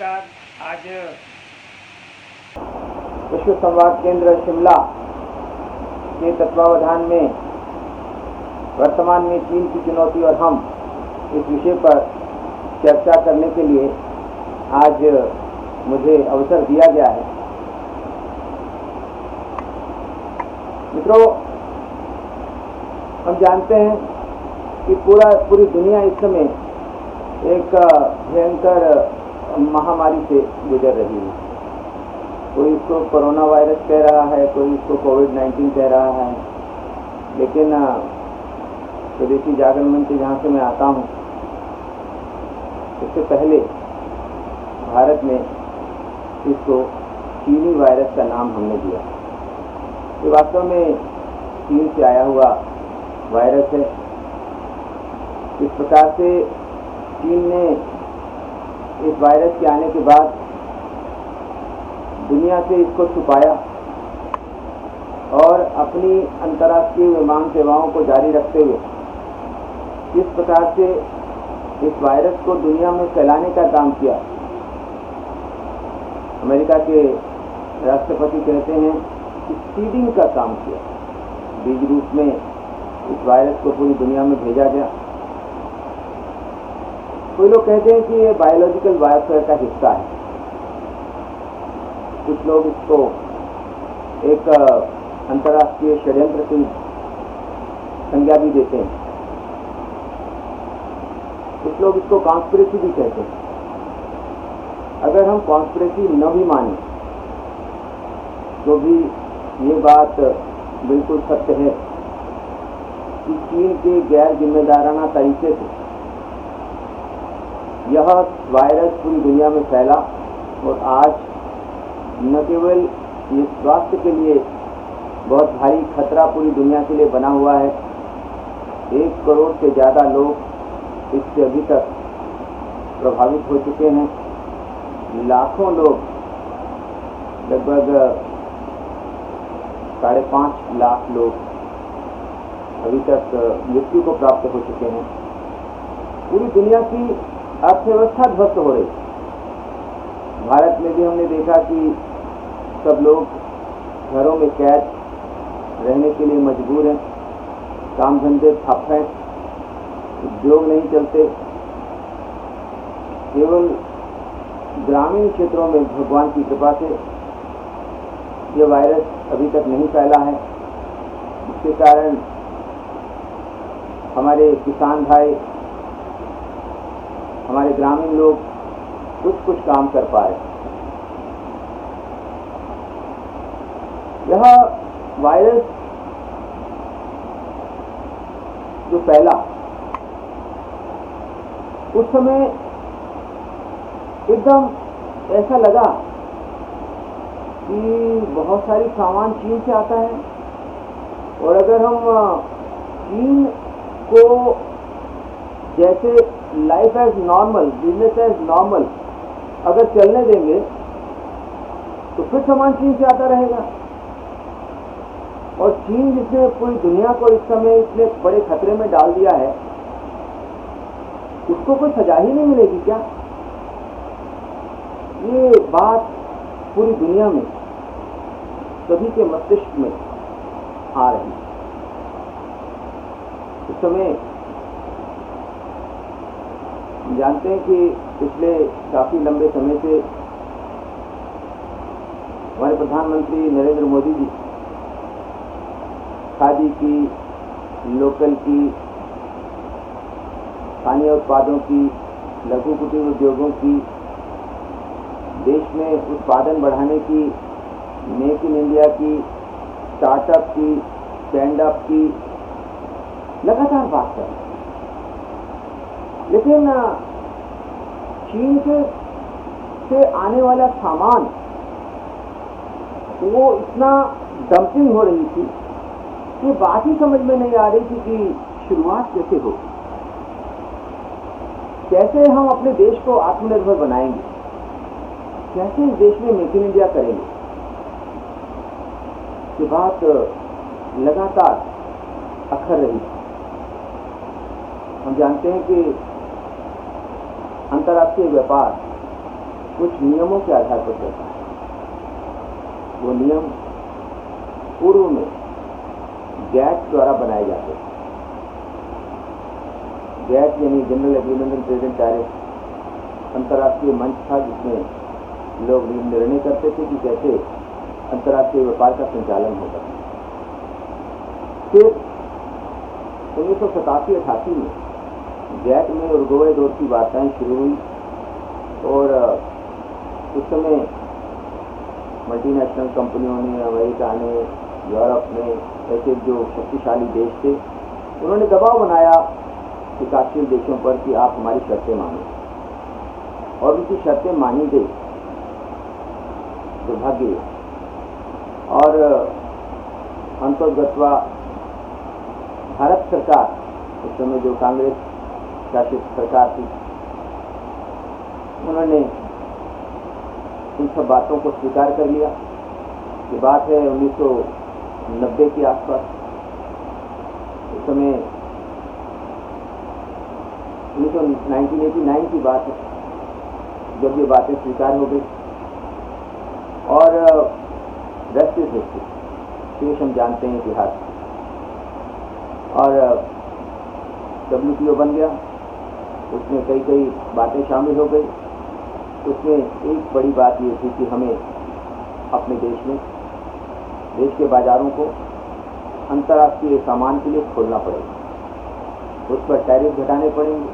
नमस्कार। आज विश्व संवाद केंद्र शिमला के तत्वावधान में वर्तमान में चीन की चुनौती और हम इस विषय पर चर्चा करने के लिए आज मुझे अवसर दिया गया है। मित्रों, हम जानते हैं कि पूरी दुनिया इस समय एक भयंकर महामारी से गुजर रही है। कोई इसको कोरोना वायरस कह रहा है, कोई इसको कोविड-19 कह रहा है, लेकिन स्वदेशी जागरण मंच जहाँ से मैं आता हूँ, इससे पहले भारत में इसको चीनी वायरस का नाम हमने दिया। ये वास्तव में चीन से आया हुआ वायरस है। इस प्रकार से चीन ने इस वायरस के आने के बाद दुनिया से इसको छुपाया और अपनी अंतर्राष्ट्रीय विमान सेवाओं को जारी रखते हुए इस प्रकार से इस वायरस को दुनिया में फैलाने का काम किया। अमेरिका के राष्ट्रपति कहते हैं कि सीडिंग का काम किया। बीज रूप में इस वायरस को पूरी दुनिया में भेजा गया। कोई लोग कहते हैं कि ये बायोलॉजिकल वारफेयर का हिस्सा है। कुछ लोग इसको एक अंतर्राष्ट्रीय षड्यंत्र की संज्ञा भी देते हैं। कुछ लोग इसको कॉन्स्पिरेसी भी कहते हैं। अगर हम कॉन्स्पिरेसी न भी माने तो भी ये बात बिल्कुल सत्य है कि चीन के गैर जिम्मेदाराना तरीके से यह वायरस पूरी दुनिया में फैला और आज न केवल ये स्वास्थ्य के लिए बहुत भारी खतरा पूरी दुनिया के लिए बना हुआ है। 1 करोड़ से ज़्यादा लोग इससे अभी तक प्रभावित हो चुके हैं। लाखों लोग, लगभग 5.5 लाख लोग अभी तक मृत्यु को प्राप्त हो चुके हैं। पूरी दुनिया की अर्थव्यवस्था ध्वस्त हो रही। भारत में भी हमने देखा कि सब लोग घरों में कैद रहने के लिए मजबूर हैं। काम धंधे ठप हैं, उद्योग नहीं चलते। केवल ग्रामीण क्षेत्रों में भगवान की कृपा से यह वायरस अभी तक नहीं फैला है। इसके कारण हमारे किसान भाई, हमारे ग्रामीण लोग कुछ काम कर पा रहे। यह वायरस जो फैला उस समय एकदम ऐसा लगा कि बहुत सारी सामान चीन से आता है और अगर हम चीन को जैसे life as normal, business as normal अगर चलने देंगे तो फिर सामान चीन से आता रहेगा। और चीन जिसने पूरी दुनिया को इस समय इतने बड़े खतरे में डाल दिया है, उसको कोई सजा ही नहीं मिलेगी क्या? ये बात पूरी दुनिया में सभी के मस्तिष्क में आ रही है। इस समय जानते हैं कि पिछले काफी लंबे समय से हमारे प्रधानमंत्री नरेंद्र मोदी जी खादी की, लोकल की, स्थानीय उत्पादों की, लघु कुटीर उद्योगों की, देश में उत्पादन बढ़ाने की, मेक इन इंडिया की, स्टार्टअप की, स्टैंड अप की लगातार बात कर रहे हैं। लेकिन चीन से आने वाला सामान वो इतना डंपिंग हो रही थी कि बात ही समझ में नहीं आ रही थी कि शुरुआत कैसे हो, कैसे हम अपने देश को आत्मनिर्भर बनाएंगे, कैसे इस देश में मेक इन इंडिया करेंगे। ये बात लगातार अखर रही। हम जानते हैं कि अंतर्राष्ट्रीय व्यापार कुछ नियमों के आधार पर चलता है। वो नियम पूर्व में गैट द्वारा बनाए जाते हैं। गैट यानी general agreement and trade and tariff अंतर्राष्ट्रीय मंच था जिसमें लोग निर्णय करते थे कि कैसे अंतर्राष्ट्रीय व्यापार का संचालन होगा। फिर 1987-88 में गैट में उरुग्वे दौर की वार्ताएं शुरू हुई और उस समय मल्टीनेशनल कंपनियों ने, अमेरिका ने, यूरोप ने, ऐसे जो शक्तिशाली देश थे, उन्होंने दबाव बनाया विकासशील देशों पर कि आप हमारी शर्तें मानो, और उनकी शर्तें मानी गई दुर्भाग्य। और अंतर्गतवा भारत सरकार, उस समय जो कांग्रेस शासित सरकार थी, उन्होंने इन सब बातों को स्वीकार कर लिया। ये बात है 1990 के आसपास। उस समय 1989 की बात है जब ये बातें स्वीकार हो गई। और रेस्ट इज हिस्ट्री, शेष हम जानते हैं इतिहास। और WTO बन गया, उसमें कई कई बातें शामिल हो गई। उसमें एक बड़ी बात ये थी कि हमें अपने देश में, देश के बाजारों को अंतर्राष्ट्रीय सामान के लिए खोलना पड़ेगा। उस पर टैरिफ घटाने पड़ेंगे,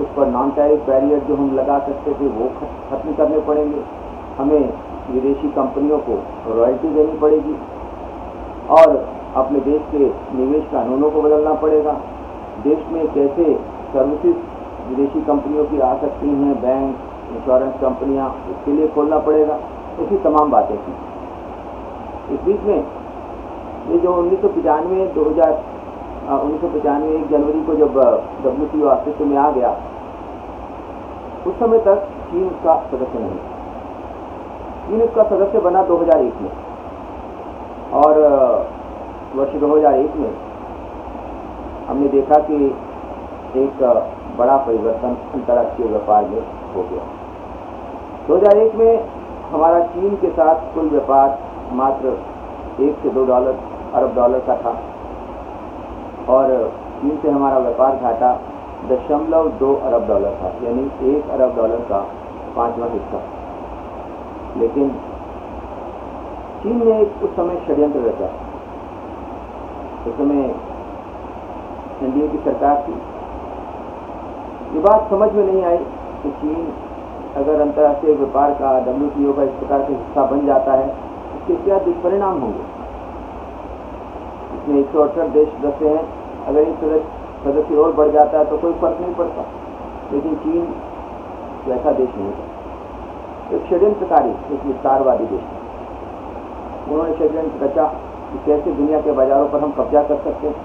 उस पर नॉन टैरिफ बैरियर जो हम लगा सकते थे वो खत्म करने पड़ेंगे। हमें विदेशी कंपनियों को रॉयल्टी देनी पड़ेगी और अपने देश के निवेश कानूनों को बदलना पड़ेगा। देश में कैसे सर्विसेज विदेशी कंपनियों की आ सकती हैं, बैंक, इंश्योरेंस कंपनियां, उसके लिए खोलना पड़ेगा। ऐसी तमाम बातें थी। इस बीच में ये जो 1995 1 जनवरी को जब WTO अस्तित्व में आ गया, उस समय तक चीन उसका सदस्य नहीं था। चीन उसका सदस्य बना 2001 में, और वर्ष 2001 में हमने देखा कि एक बड़ा परिवर्तन अंतर्राष्ट्रीय व्यापार में हो गया। 2001 में हमारा चीन के साथ कुल व्यापार मात्र 1 से 2 अरब डॉलर का था, और चीन से हमारा व्यापार घाटा 0.2 अरब डॉलर था, यानी 1 अरब डॉलर का 5वां हिस्सा। लेकिन चीन ने उस समय षड्यंत्र रचा। उस समय NDA की सरकार थी। ये बात समझ में नहीं आई कि चीन अगर अंतर्राष्ट्रीय व्यापार का, WTO का इस प्रकार का हिस्सा बन जाता है, इसके क्या दुष्परिणाम होंगे। इसमें 168 देश सदस्य हैं, अगर एक सदस्य और बढ़ जाता है तो कोई फर्क नहीं पड़ता। लेकिन चीन वैसा देश नहीं था, एक षड्यंत्रकारी, एक विस्तारवादी देश था। उन्होंने षड्यंत्र रचा कि कैसे दुनिया के बाजारों पर हम कब्जा कर सकते हैं।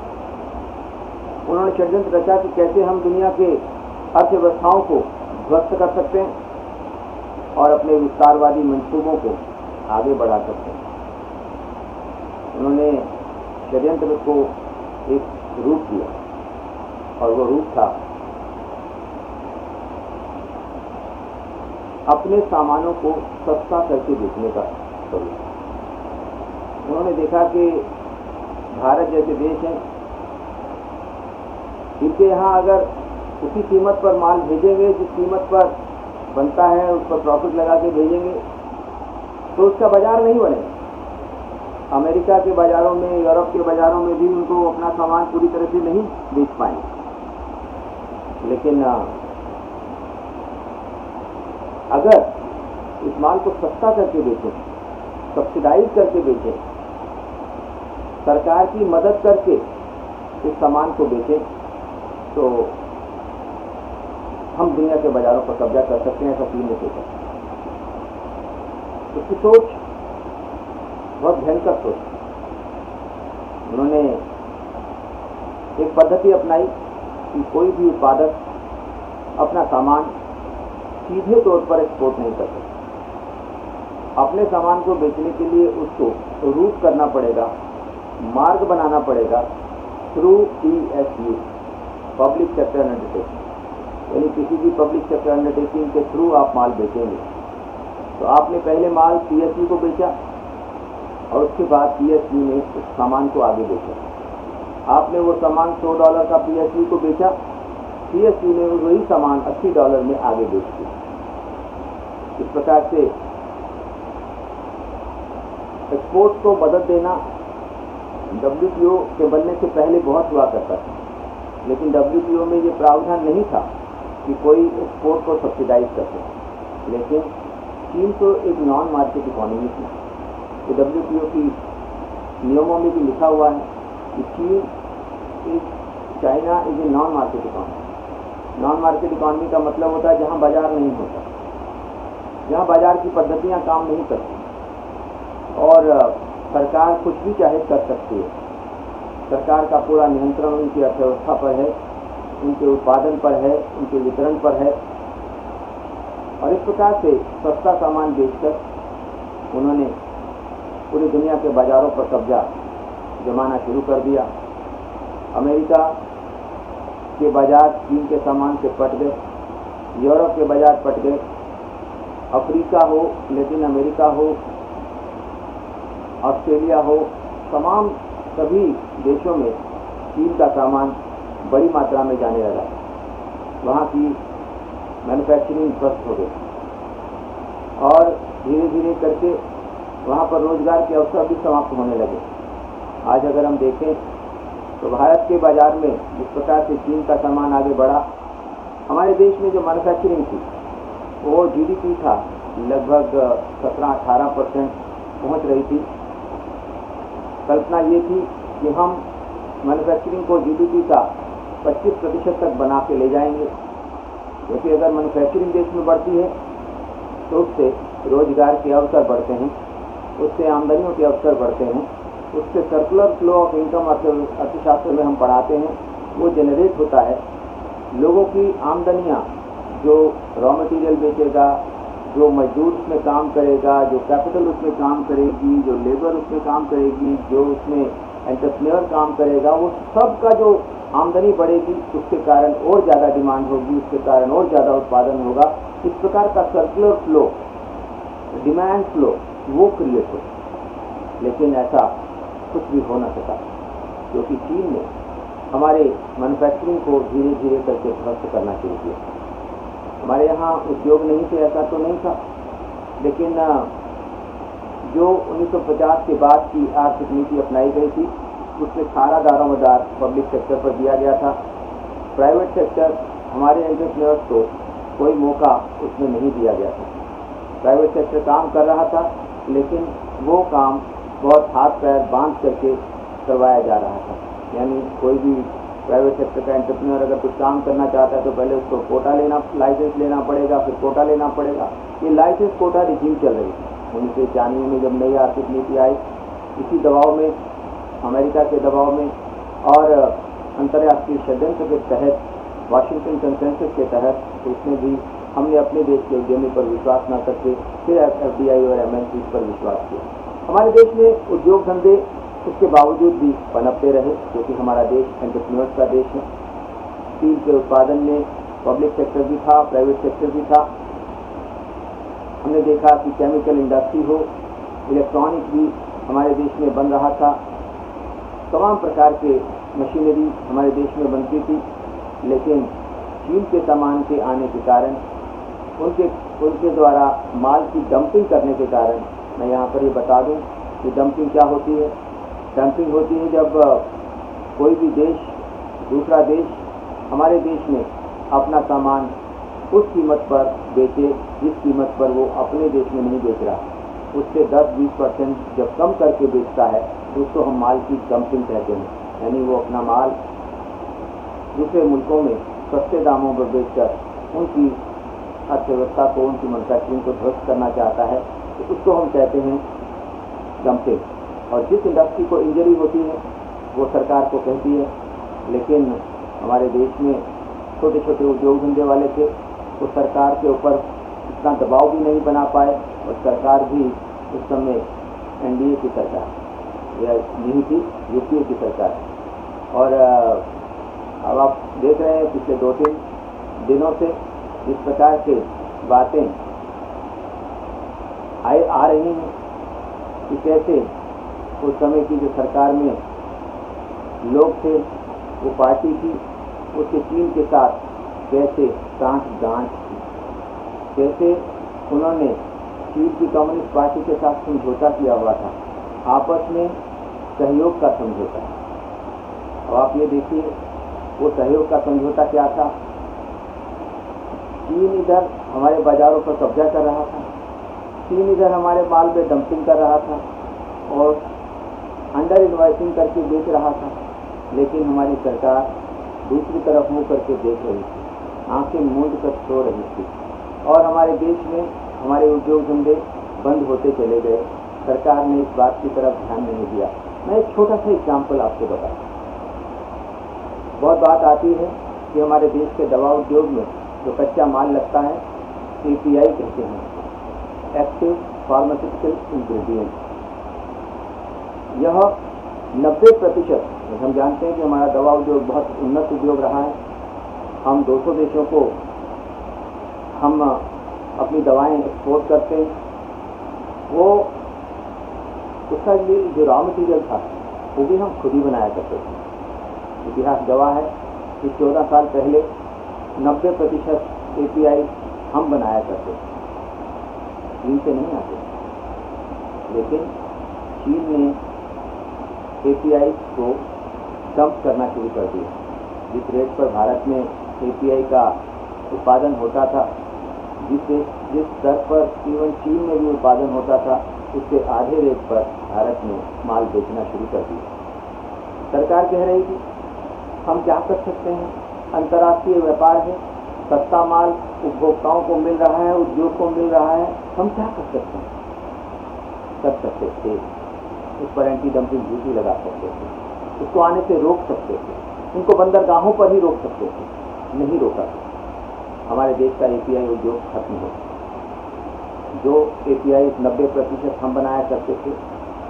उन्होंने षड्यंत्र रचा कि कैसे हम दुनिया के अर्थव्यवस्थाओं को ध्वस्त कर सकते हैं और अपने विस्तारवादी मंसूबों को आगे बढ़ा सकते हैं। उन्होंने षड्यंत्र को एक रूप दिया, और वो रूप था अपने सामानों को सस्ता करके बेचने का तरीका। उन्होंने देखा कि भारत जैसे देश हैं, इनके यहाँ अगर उसी कीमत पर माल भेजेंगे जिस कीमत पर बनता है, उस पर प्रॉफिट लगा के भेजेंगे, तो उसका बाजार नहीं बनेगा। अमेरिका के बाजारों में, यूरोप के बाजारों में भी उनको अपना सामान पूरी तरह से नहीं बेच पाएंगे। लेकिन अगर इस माल को सस्ता करके बेचें, सब्सिडाइज करके बेचें, सरकार की मदद करके इस सामान को बेचें, तो हम दुनिया के बाजारों पर कब्जा कर सकते हैं। ऐसा चीन ने सोचा। उसकी सोच बहुत भयंकर सोच। उन्होंने एक पद्धति अपनाई कि कोई भी उत्पादक अपना सामान सीधे तौर पर एक्सपोर्ट नहीं कर सकता। अपने सामान को बेचने के लिए उसको रूट करना पड़ेगा, मार्ग बनाना पड़ेगा through PSU, public sector undertaking. यानी किसी भी पब्लिक सेक्टर अंडरटेकिंग के थ्रू आप माल बेचेंगे तो आपने पहले माल PSU को बेचा और उसके बाद PSU ने उस सामान को आगे बेचा। आपने वो सामान $100 का PSU को बेचा, PSU ने वही सामान $80 में आगे बेच दिया। इस प्रकार से एक्सपोर्ट को मदद देना WTO के बनने से पहले बहुत हुआ करता था, लेकिन WTO में ये प्रावधान नहीं था कि कोई एक्सपोर्ट को सब्सिडाइज कर सके। लेकिन चीन तो एक नॉन मार्केट इकोनॉमी थी, तो WTO की नियमों में भी लिखा हुआ है कि China is a non market economy. Non market economy का मतलब होता है जहाँ बाजार नहीं होता, जहाँ बाजार की पद्धतियाँ काम नहीं करती और सरकार कुछ भी चाहे कर सकती है। सरकार का पूरा नियंत्रण उनकी अर्थव्यवस्था पर है, उनके उत्पादन पर है, उनके वितरण पर है। और इस प्रकार से सस्ता सामान बेचकर उन्होंने पूरी दुनिया के बाज़ारों पर कब्जा जमाना शुरू कर दिया। अमेरिका के बाज़ार चीन के सामान से पट गए, यूरोप के बाज़ार पट गए, अफ्रीका हो, लैटिन अमेरिका हो, ऑस्ट्रेलिया हो, तमाम सभी देशों में चीन का सामान बड़ी मात्रा में जाने लगा। वहाँ की मैन्युफैक्चरिंग ध्वस्त हो गई और धीरे धीरे करके वहाँ पर रोजगार के अवसर भी समाप्त होने लगे। आज अगर हम देखें तो भारत के बाज़ार में जिस प्रकार से चीन का सामान आगे बढ़ा, हमारे देश में जो मैन्युफैक्चरिंग थी वो GDP था लगभग 17-18% पहुँच रही थी। कल्पना ये थी कि हम मैन्युफैक्चरिंग को GDP का 25% तक बना के ले जाएंगे, क्योंकि अगर मैन्युफैक्चरिंग देश में बढ़ती है तो उससे रोजगार के अवसर बढ़ते हैं, उससे आमदनियों के अवसर बढ़ते हैं, उससे सर्कुलर फ्लो ऑफ इनकम अर्थशास्त्र में हम पढ़ाते हैं, वो जनरेट होता है। लोगों की आमदनियाँ, जो रॉ मटेरियल बेचेगा, जो मजदूर उसमें काम करेगा, जो कैपिटल उसमें काम करेगी, जो लेबर उसमें काम करेगी, जो उसमें एंटरप्रेन्योर काम करेगा, वो सब का जो आमदनी बढ़ेगी, उसके कारण और ज़्यादा डिमांड होगी, उसके कारण और ज़्यादा उत्पादन होगा। इस प्रकार का सर्कुलर फ्लो, डिमांड फ्लो वो क्रिएट हो। लेकिन ऐसा कुछ भी हो न सका, क्योंकि चीन ने हमारे मैन्युफैक्चरिंग को धीरे धीरे करके ध्वस्त करना शुरू किया। हमारे यहाँ उद्योग नहीं थे ऐसा तो नहीं था, लेकिन जो 1950 के बाद की आर्थिक नीति अपनाई गई थी उसमें सारा दारोमदार पब्लिक सेक्टर पर दिया गया था। प्राइवेट सेक्टर, हमारे एंटरप्रेन्योर्स को कोई मौका उसमें नहीं दिया गया था। प्राइवेट सेक्टर काम कर रहा था, लेकिन वो काम बहुत हाथ पैर बांध करके करवाया जा रहा था। यानी कोई भी प्राइवेट सेक्टर का एंटरप्रेन्योर अगर कुछ काम करना चाहता है तो पहले उसको कोटा लेना, लाइसेंस लेना पड़ेगा, फिर कोटा लेना पड़ेगा। ये लाइसेंस कोटा रिजीम चल रही थी 1991 में जब नई आर्थिक नीति आई। इसी दबाव में, अमेरिका के दबाव में और अंतर्राष्ट्रीय षड्यंत्र के तहत, वाशिंगटन कंसेंसस के तहत, तो उसमें भी हमने अपने देश के उद्यमी पर विश्वास न करके फिर FDI और MNCs पर विश्वास किया। हमारे देश में उद्योग धंधे उसके बावजूद भी पनपते रहे, क्योंकि हमारा देश एंटरप्रेन्योर्स का देश है। स्टील के उत्पादन में पब्लिक सेक्टर भी था, प्राइवेट सेक्टर भी था। हमने देखा कि केमिकल इंडस्ट्री हो, इलेक्ट्रॉनिक भी हमारे देश में बन रहा था, तमाम प्रकार के मशीनरी हमारे देश में बनती थी। लेकिन चीन के सामान के आने के कारण, उनके द्वारा माल की डंपिंग करने के कारण, मैं यहाँ पर ये बता दूँ कि डंपिंग क्या होती है। डंपिंग होती है जब कोई भी देश, दूसरा देश हमारे देश में अपना सामान उस कीमत पर बेचे जिस कीमत पर वो अपने देश में नहीं बेच रहा, उससे 10-20% जब कम करके बेचता है तो उसको हम माल की डंपिंग कहते हैं। यानी वो अपना माल दूसरे मुल्कों में सस्ते दामों पर बेचकर उनकी अर्थव्यवस्था को, उनकी मैन्युफैक्चरिंग को ध्वस्त करना चाहता है, तो उसको हम कहते हैं डंपिंग। और जिस इंडस्ट्री को इंजरी होती है वो सरकार को कहती है। लेकिन हमारे देश में छोटे छोटे उद्योग धंधे वाले थे, तो सरकार के ऊपर इतना दबाव भी नहीं बना पाए, और सरकार भी उस समय NDA की सरकार या नहीं थी, UPA की सरकार। और अब आप देख रहे हैं पिछले 2-3 दिनों से इस प्रकार के बातें आ रही हैं कि कैसे उस समय की जो सरकार में लोग थे, वो पार्टी थी, उसके चीन के साथ कैसे गांठ थी, कैसे उन्होंने चीन की कम्युनिस्ट पार्टी के साथ समझौता किया हुआ था, आपस में सहयोग का समझौता। अब आप ये देखिए, वो सहयोग का समझौता क्या था। चीन इधर हमारे बाजारों पर कब्जा कर रहा था, चीन इधर हमारे माल पे डंपिंग कर रहा था और अंडर इन्वाइसिंग करके बेच रहा था, लेकिन हमारी सरकार दूसरी तरफ मुंह करके देख रही थी, आंखें मूंद कर सो रही थी और हमारे देश में हमारे उद्योग धंधे बंद होते चले गए। सरकार ने इस बात की तरफ ध्यान नहीं दिया। मैं एक छोटा सा एग्जाम्पल आपको बताता हूँ। बहुत बात आती है कि हमारे देश के दवा उद्योग में जो कच्चा माल लगता है, API कहते हैं, एक्टिव फार्मास्यूटिकल इंग्रेडिएंट, यह 90%, हम जानते हैं कि हमारा दवा उद्योग बहुत उन्नत उद्योग रहा है। हम 200 देशों को हम अपनी दवाएं एक्सपोर्ट करते हैं। वो उसका जो रॉ मटेरियल था वो भी हम खुद ही बनाया करते थे। इतिहास गवाह है कि 14 साल पहले 90% API हम बनाया करते थे, चीन से नहीं आते। लेकिन चीन ने API को डंप करना शुरू कर दिया। जिस रेट पर भारत में API का उत्पादन होता था, जिस दर पर इवन चीन में भी उत्पादन होता था, उससे आधे रेट पर भारत में माल बेचना शुरू कर दिया। सरकार कह रही थी हम क्या कर सकते हैं, अंतर्राष्ट्रीय व्यापार है, सस्ता माल उपभोक्ताओं को मिल रहा है, उद्योग को मिल रहा है, हम क्या कर सकते हैं। कर सकते थे, उस पर एंटी डंपिंग ड्यूटी लगा सकते थे, उसको आने से रोक सकते थे, उनको बंदरगाहों पर ही रोक सकते थे, नहीं रोका। हमारे देश का API उद्योग खत्म हो। जो API 90% हम बनाया करते थे,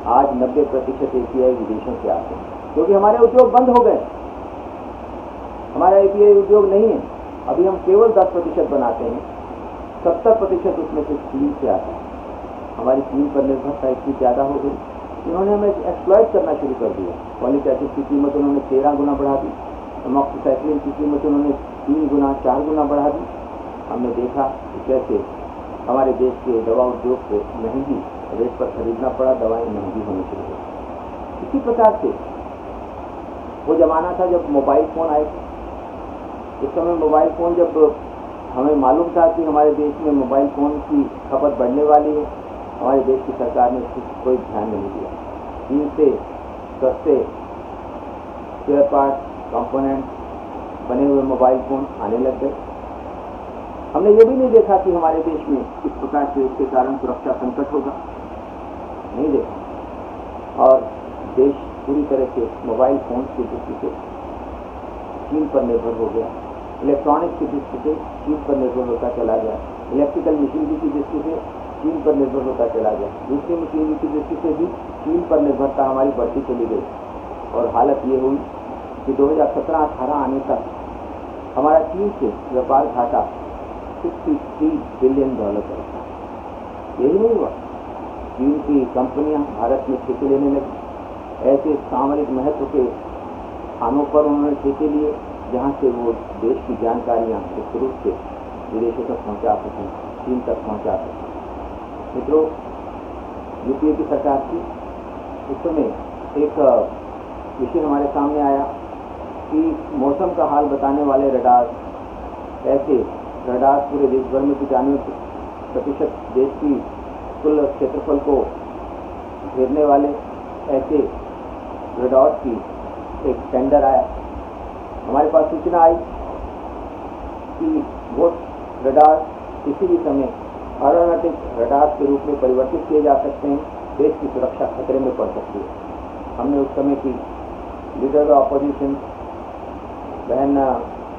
आज 90% API विदेशों से आते हैं, क्योंकि हमारे उद्योग बंद हो गए। हमारा API उद्योग नहीं है। अभी हम केवल 10% बनाते हैं, 70% उसमें से चीन से आता है। हमारी चीन पर निर्भरता इतनी ज़्यादा हो गई, इन्होंने हमें एक्सप्लॉइट करना शुरू कर दिया। फॉलिक एसिड की कीमत उन्होंने 13 गुना बढ़ा दी, एमॉक्सिसाइक्लिन की कीमत उन्होंने 3 गुना 4 गुना बढ़ा दी। हमने देखा कि कैसे हमारे देश के दवा उद्योग को महंगी रेट पर खरीदना पड़ा, दवाएं महंगी होनी शुरू हुई। इसी प्रकार से वो ज़माना था जब मोबाइल फ़ोन आए थे। उस समय मोबाइल फ़ोन जब हमें मालूम था कि हमारे देश में मोबाइल फ़ोन की खपत बढ़ने वाली है, हमारे देश की सरकार ने इसकी कोई ध्यान नहीं दिया। चीन से सस्ते स्पेयर पार्ट कंपोनेंट बने हुए मोबाइल फ़ोन आने लग गए। हमने ये भी नहीं देखा कि हमारे देश में इस प्रकार से इसके कारण सुरक्षा संकट होगा, नहीं देखा। और देश पूरी तरह से मोबाइल फ़ोन की दृष्टि से चीन पर निर्भर हो गया, इलेक्ट्रॉनिक्स की दृष्टि से चीन पर निर्भर होता चला गया, इलेक्ट्रिकल मशीनरी की दृष्टि से चीन पर निर्भर होता चला गया, दूसरी मशीनरी की दृष्टि से भी चीन पर निर्भरता हमारी बढ़ती चली गई। और हालत ये हुई कि 2017-18 आने तक हमारा चीन से व्यापार घाटा $63 बिलियन का था। यही नहीं हुआ, चीन की कंपनियां भारत में ठेके लेने लगी। ऐसे सामरिक महत्व के स्थानों पर उन्होंने ठेके लिए जहाँ से वो देश की जानकारियाँ मुख्य रूप से विदेशों तक पहुँचा सकें, चीन तक पहुँचा सकें। मित्रों, UPA की सरकार थी, उस समय एक विषय हमारे सामने आया कि मौसम का हाल बताने वाले रडार, ऐसे रडार पूरे देश भर में 95% देश की कुल क्षेत्रफल को घेरने वाले ऐसे रडार की एक टेंडर आया। हमारे पास सूचना आई कि वो रडार किसी भी समय एरोनॉटिक रडार के रूप में परिवर्तित किए जा सकते हैं, देश की सुरक्षा खतरे में पड़ सकती है। हमने उस समय की लीडर ऑफ अपोजिशन बहन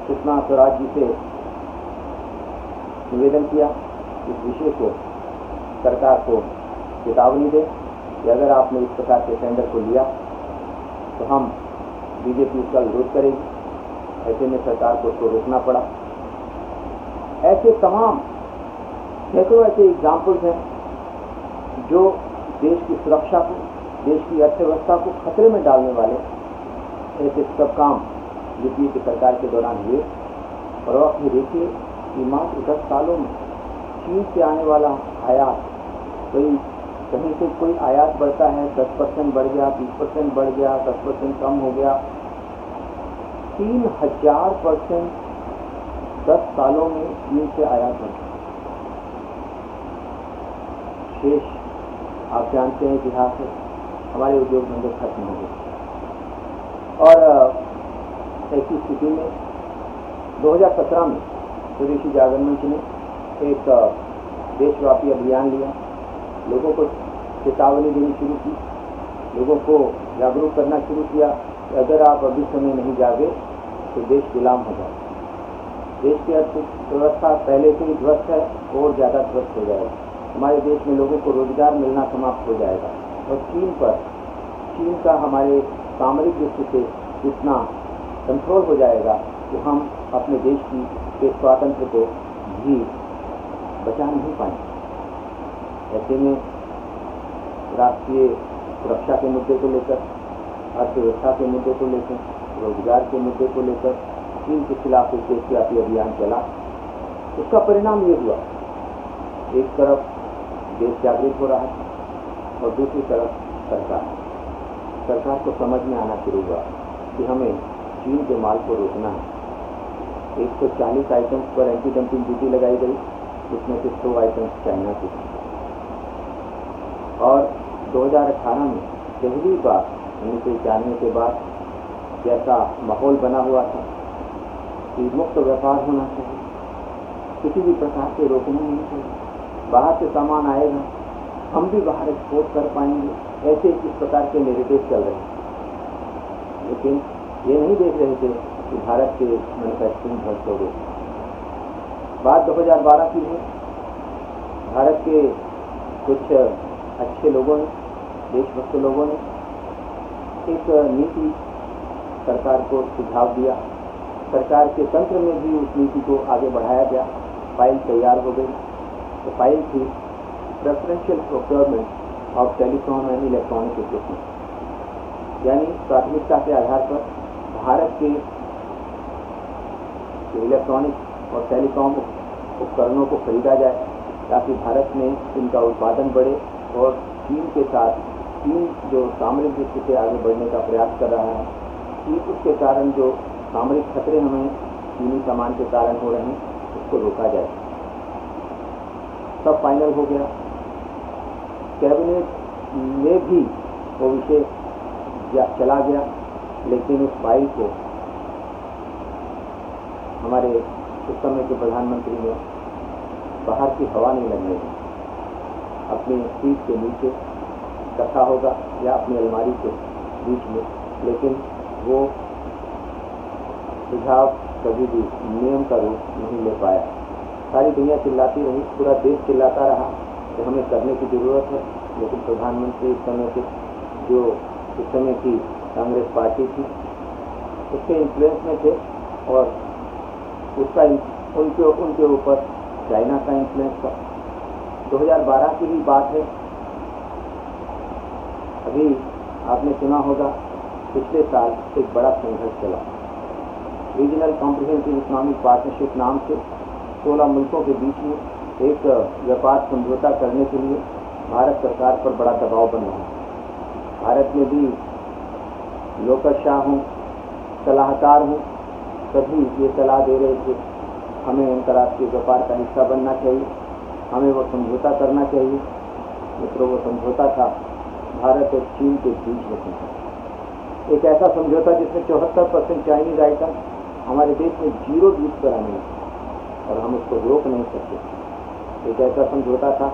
सुषमा स्वराज जी से निवेदन किया इस विषय को सरकार को चेतावनी दें कि अगर आपने इस प्रकार के टेंडर को लिया तो हम बीजेपी उसका विरोध करेगी। ऐसे में सरकार को उसको रोकना पड़ा। ऐसे तमाम सैकड़ों ऐसे एग्जाम्पल्स हैं जो देश की सुरक्षा को, देश की अर्थव्यवस्था को खतरे में डालने वाले ऐसे सब काम यूपीए की सरकार के दौरान हुए। और आप ये देखिए कि मात्र 10 सालों में चीन से आने वाला आयात, कहीं से कोई आयात बढ़ता है 10% बढ़ गया, 20% बढ़ गया, 10% कम हो गया, 3000% 10 सालों में चीन से आयात बढ़ गया। शेष आप जानते हैं इतिहास है, हमारे उद्योग धंधे खत्म हो गए। और ऐसी स्थिति में 2017 में स्वदेशी जागरण मंच ने एक देशव्यापी अभियान लिया, लोगों को चेतावनी देनी शुरू की, लोगों को जागरूक करना शुरू किया कि अगर आप अभी समय नहीं जागे तो देश गुलाम हो जाए। देश की अर्थव्यवस्था पहले से ही ध्वस्त है और ज़्यादा ध्वस्त हो जाएगा। हमारे देश में लोगों को रोजगार मिलना समाप्त हो जाएगा और चीन का हमारे सामरिक दृष्टि से इतना कंट्रोल हो जाएगा कि हम अपने देश के स्वातंत्र को भी बचा नहीं पाएंगे। ऐसे में राष्ट्रीय सुरक्षा के मुद्दे को लेकर, अर्थव्यवस्था के मुद्दे को लेकर, रोजगार के मुद्दे को लेकर चीन के खिलाफ एक देशव्यापी अभियान चला। उसका परिणाम ये हुआ, एक तरफ देश जागृत हो रहा है और दूसरी तरफ सरकार को समझ में आना शुरू हुआ कि हमें चीन के माल को रोकना है। 140 आइटम्स पर एंटी डंपिंग ड्यूटी लगाई गई, उसमें से 100 आइटम्स चाइना की। और 2018 में पहली बार 1991 के बाद जैसा माहौल बना हुआ था कि मुक्त व्यापार होना चाहिए, किसी भी प्रकार से रोकना नहीं चाहिए, बाहर से सामान आएगा हम भी बाहर एक्सपोर्ट कर पाएंगे, ऐसे इस प्रकार के नैरेटिव चल रहे हैं। लेकिन ये नहीं देख रहे थे कि भारत के मैन्युफैक्चरिंग ध्वस्त हो गए। बात 2012 की है। भारत के कुछ अच्छे लोगों ने, देशभक्त लोगों ने एक नीति सरकार को सुझाव दिया। सरकार के तंत्र में भी उस नीति को आगे बढ़ाया गया। फाइल तैयार हो गई। तो फाइल थी preferential procurement of telecom and electronic equipment, यानी प्राथमिकता के आधार पर भारत के इलेक्ट्रॉनिक और टेलीकॉम उपकरणों को खरीदा जाए ताकि भारत में इनका उत्पादन बढ़े और चीन के साथ, चीन जो सामरिक दृष्टि से आगे बढ़ने का प्रयास कर रहा है, चीन उसके कारण जो सामरिक खतरे हमें चीनी सामान के कारण हो रहे हैं उसको रोका जाए। सब फाइनल हो गया। कैबिनेट में भी वो विषय चला गया, लेकिन उस फाइल को हमारे उस समय के प्रधानमंत्री ने बाहर की हवा नहीं लगने दी। अपनी सीट के नीचे रखा होगा या अपनी अलमारी के बीच में, लेकिन वो सुझाव कभी भी नियम का रूप नहीं ले पाया। सारी दुनिया चिल्लाती रही, पूरा देश चिल्लाता रहा कि हमें करने की ज़रूरत है, लेकिन प्रधानमंत्री इस समय के जो उस समय की कांग्रेस पार्टी थी उसके इन्फ्लुएंस में थे और उसका उनके ऊपर चाइना का इन्फ्लुएंस था। 2012 की ही बात है। अभी आपने सुना होगा पिछले साल एक बड़ा संघर्ष चला, रीजनल कॉम्प्रिहेंसिव इकोनॉमिक पार्टनरशिप नाम से 16 मुल्कों के बीच में एक व्यापार समझौता करने के लिए भारत सरकार पर बड़ा दबाव बन रहा है। भारत में भी लोकशाह हों, सलाहकार हों, सभी ये सलाह दे रहे थे हमें अंतर्राष्ट्रीय व्यापार का हिस्सा बनना चाहिए, हमें वो समझौता करना चाहिए। मित्रों, वो समझौता था भारत और चीन के बीच में समझौता, एक ऐसा समझौता जिसमें 74% चाइनीज आइटम हमारे देश में 0 ड्यूटी पर आने और हम उसको रोक नहीं सकते। एक ऐसा समझौता था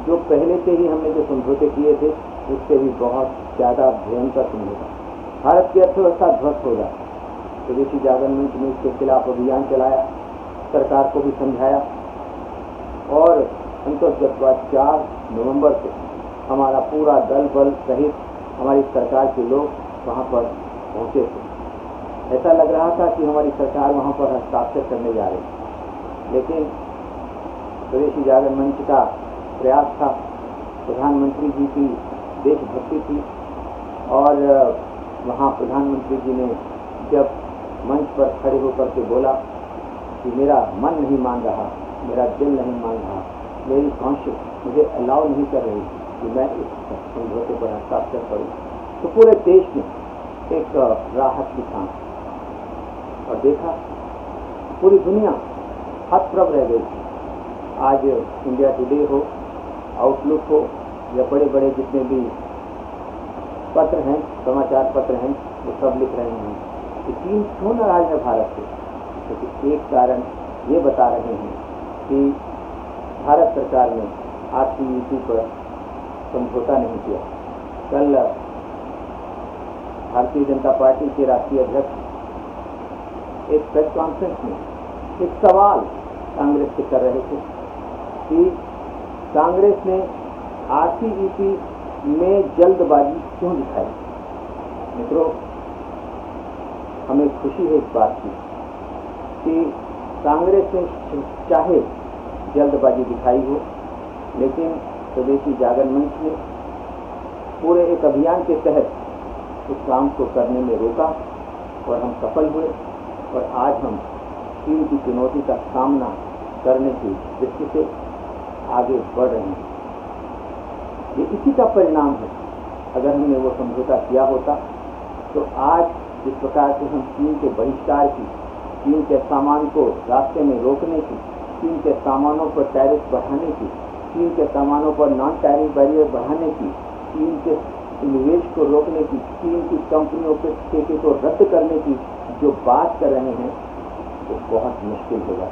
जो पहले से ही हमने जो समझौते किए थे उससे भी बहुत ज़्यादा भयंकर समझौता। भारत की अर्थव्यवस्था ध्वस्त हो जाए। स्वदेशी जागरण मंच ने इसके खिलाफ अभियान चलाया, सरकार को भी समझाया और अंतर्गत 4 नवंबर को हमारा पूरा दल बल सहित हमारी सरकार के लोग वहाँ पर पहुँचे थे। ऐसा लग रहा था कि हमारी सरकार वहाँ पर हस्ताक्षर करने जा रही है, लेकिन स्वदेशी जागरण मंच का प्रयास था प्रधानमंत्री जी की देशभक्ति थी और वहाँ प्रधानमंत्री जी ने जब मंच पर खड़े होकर के बोला कि मेरा मन नहीं मान रहा, मेरा दिल नहीं मान रहा, मेरी कॉन्शियस मुझे अलाउ नहीं कर रही कि मैं इस समझौते पर हस्ताक्षर करूँ, तो पूरे देश में एक राहत की सांस और देखा पूरी दुनिया हतप्रभ रह गई। आज इंडिया टुडे हो, आउटलुक हो या बड़े बड़े जितने भी पत्र हैं, समाचार पत्र हैं, वो सब लिख रहे हैं कि चीन क्यों नाराज है भारत से। क्योंकि एक कारण ये बता रहे हैं कि भारत सरकार ने RCEP पर समझौता नहीं किया। कल भारतीय जनता पार्टी के राष्ट्रीय अध्यक्ष एक प्रेस कॉन्फ्रेंस में एक सवाल कांग्रेस से कर रहे थे कि कांग्रेस ने RCEP में जल्दबाजी क्यों दिखाई। मित्रों, हमें खुशी है इस बात की कि कांग्रेस ने चाहे जल्दबाजी दिखाई हो, लेकिन स्वदेशी जागरण मंच ने पूरे एक अभियान के तहत उस काम को करने में रोका और हम सफल हुए और आज हम चीन की चुनौती का सामना करने की दृष्टि से आगे बढ़ रहे हैं। ये इसी का परिणाम है। अगर हमने वो समझौता किया होता तो आज जिस प्रकार से हम चीन के बहिष्कार की, चीन के सामान को रास्ते में रोकने की, चीन के सामानों पर टैरिफ बढ़ाने की, चीन के सामानों पर नॉन टैरिफ बैरियर बढ़ाने की, चीन के निवेश को रोकने की, चीन की कंपनियों के ठेके को रद्द करने की जो बात कर रहे हैं वो बहुत मुश्किल होगा।